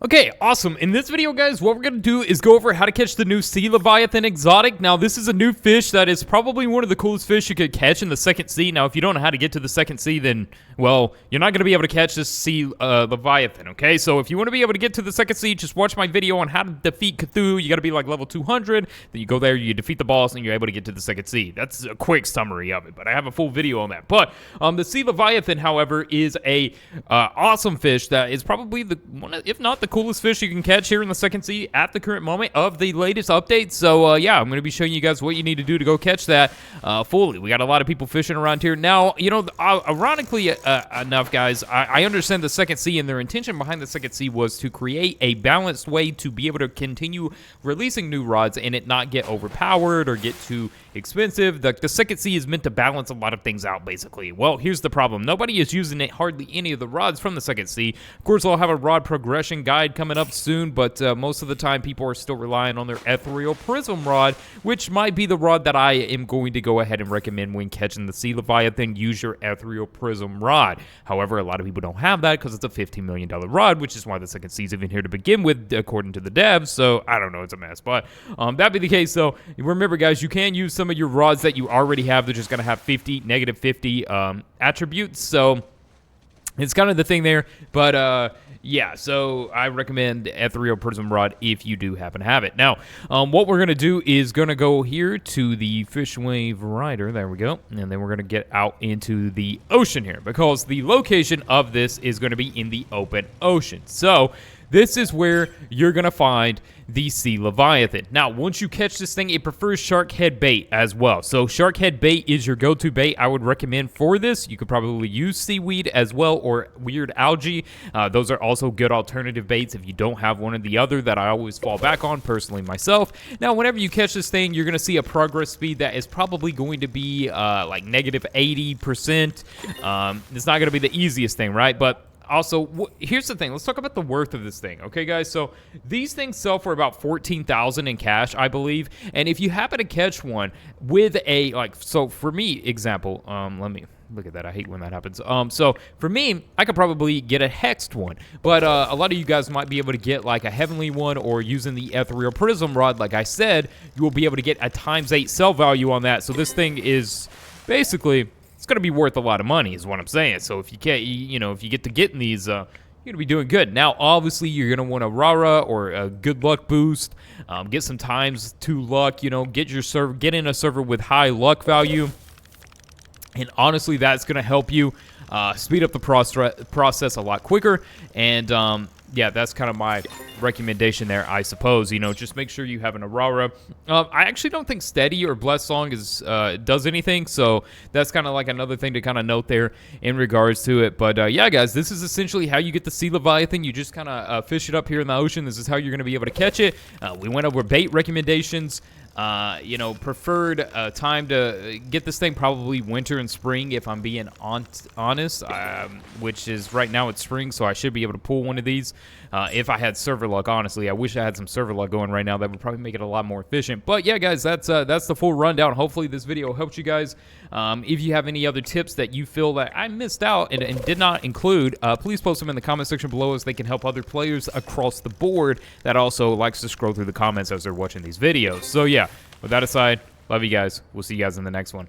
Okay, awesome. In this video, guys, what we're going to do is go over how to catch the new sea leviathan exotic. Now, this is a new fish that is probably one of the coolest fish you could catch in the second sea. Now, if you don't know how to get to the second sea, then, well, you're not going to be able to catch this sea leviathan, okay? So if you want to be able to get to the second sea, just watch my video on how to defeat Cthulhu. You got to be like level 200. Then you go there, you defeat the boss, and you're able to get to the second sea. That's a quick summary of it, but I have a full video on that. But the sea leviathan, however, is a awesome fish that is probably the one, if not the coolest fish you can catch here in the second sea at the current moment of the latest update. So yeah, I'm going to be showing you guys what you need to do to go catch that fully. We got a lot of people fishing around here now. You know, ironically enough, guys, I understand the second sea, and their intention behind the second sea was to create a balanced way to be able to continue releasing new rods and it not get overpowered or get too expensive. The second sea is meant to balance a lot of things out, basically. Well, here's the problem. Nobody is using hardly any of the rods from the second sea. Of course, I'll have a rod progression guide coming up soon, but most of the time people are still relying on their ethereal prism rod, which might be the rod that I am going to go ahead and recommend when catching the sea leviathan. Use your ethereal prism rod. However, a lot of people don't have that because it's a $15 million rod, which is why the second sea is even here to begin with, according to the devs. So I don't know, it's a mess, but that be the case. So remember, guys, you can use some of your rods that you already have. They're just going to have negative 50 attributes. So it's kind of the thing there, but yeah, so I recommend ethereal prism rod if you do happen to have it. Now, what we're going to do is going to go here to the fish wave rider. There we go. And then we're going to get out into the ocean here because the location of this is going to be in the open ocean. So this is where you're going to find the sea leviathan. Now, once you catch this thing, it prefers shark head bait as well. So shark head bait is your go-to bait I would recommend for this. You could probably use seaweed as well or weird algae. Those are also good alternative baits if you don't have one or the other that I always fall back on personally myself. Now, whenever you catch this thing, you're going to see a progress speed that is probably going to be like negative 80%. It's not going to be the easiest thing, right? But also, here's the thing. Let's talk about the worth of this thing, okay, guys? So these things sell for about $14,000 in cash, I believe. And if you happen to catch one with a, like, so for me, example, let me look at that. I hate when that happens. So for me, I could probably get a hexed one, but a lot of you guys might be able to get like a heavenly one, or using the ethereal prism rod, like I said, you will be able to get a ×8 sell value on that. So this thing is basically, it's going to be worth a lot of money is what I'm saying. So if you can't, you know, if you get to getting these, you're going to be doing good. Now, obviously, you're going to want a Rara or a good luck boost. Get some ×2 luck, you know, get in a server with high luck value. And honestly, that's going to help you speed up the process a lot quicker. And yeah, that's kind of my recommendation there, I suppose. You know, just make sure you have an Aurora. I actually don't think Steady or Blessed Song does anything, so that's kind of like another thing to kind of note there in regards to it. But yeah, guys, this is essentially how you get the sea leviathan. You just kind of fish it up here in the ocean. This is how you're going to be able to catch it. We went over bait recommendations. You know, preferred time to get this thing, probably winter and spring, if I'm being honest, which is right now it's spring, so I should be able to pull one of these if I had server luck. Honestly, I wish I had some server luck going right now. That would probably make it a lot more efficient. But yeah, guys, that's the full rundown. Hopefully this video helped you guys. If you have any other tips that you feel that I missed out and did not include, please post them in the comment section below, as they can help other players across the board that also likes to scroll through the comments as they're watching these videos. So yeah, with that aside, love you guys. We'll see you guys in the next one.